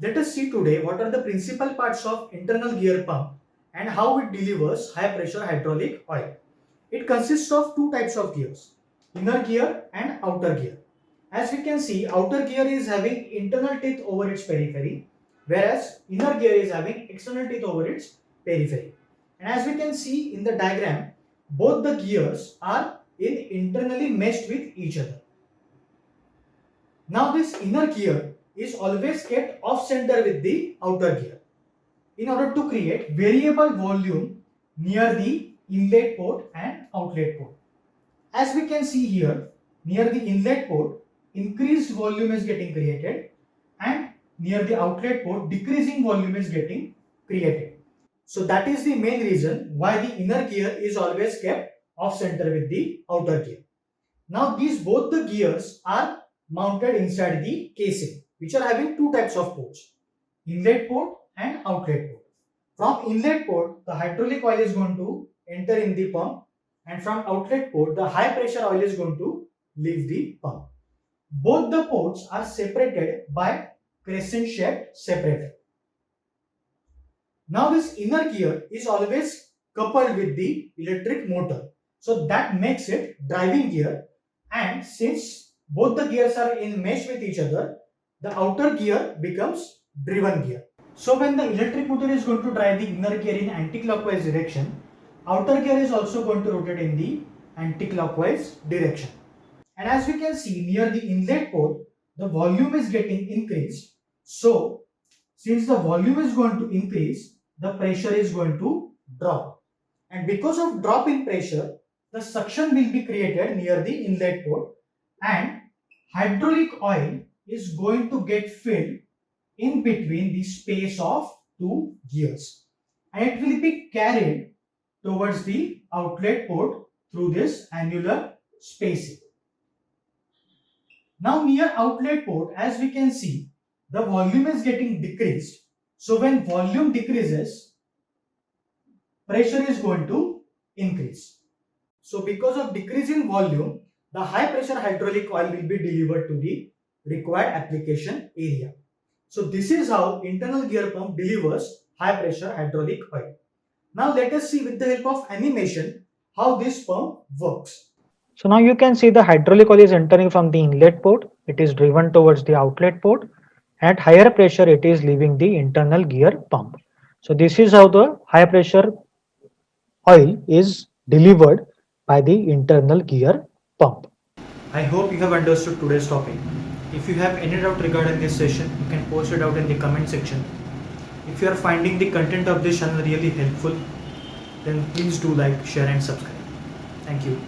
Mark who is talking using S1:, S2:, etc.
S1: Let us see today what are the principal parts of internal gear pump and how it delivers high pressure hydraulic oil. It consists of two types of gears, inner gear and outer gear. As we can see, outer gear is having internal teeth over its periphery, whereas inner gear is having external teeth over its periphery. And as we can see in the diagram, both the gears are internally meshed with each other. Now this inner gear is always kept off center with the outer gear in order to create variable volume near the inlet port and outlet port. As we can see here, near the inlet port, increased volume is getting created, and near the outlet port, decreasing volume is getting created. So that is the main reason why the inner gear is always kept off center with the outer gear. Now these both the gears are mounted inside the casing, which are having two types of ports, inlet port and outlet port. From inlet port, the hydraulic oil is going to enter in the pump, and from outlet port, the high pressure oil is going to leave the pump. Both the ports are separated by crescent shaped separator. Now this inner gear is always coupled with the electric motor, so that makes it driving gear, and since both the gears are in mesh with each other, the outer gear becomes driven gear. So when the electric motor is going to drive the inner gear in anti-clockwise direction, outer gear is also going to rotate in the anti-clockwise direction. And as we can see near the inlet port, the volume is getting increased. So since the volume is going to increase, the pressure is going to drop. And because of drop in pressure, the suction will be created near the inlet port, and hydraulic oil is going to get filled in between the space of two gears, and it will be carried towards the outlet port through this annular spacing. Now near outlet port, as we can see, the volume is getting decreased. So when volume decreases, pressure is going to increase. So because of decrease in volume, the high pressure hydraulic oil will be delivered to the required application area. So this is how internal gear pump delivers high pressure hydraulic oil. Now let us see with the help of animation how this pump works.
S2: So now you can see the hydraulic oil is entering from the inlet port. It is driven towards the outlet port. At higher pressure, it is leaving the internal gear pump. So this is how the high pressure oil is delivered by the internal gear pump.
S1: I hope you have understood today's topic. If you have any doubt regarding this session, you can post it out in the comment section. If you are finding the content of this channel really helpful, then please do like, share and subscribe. Thank you.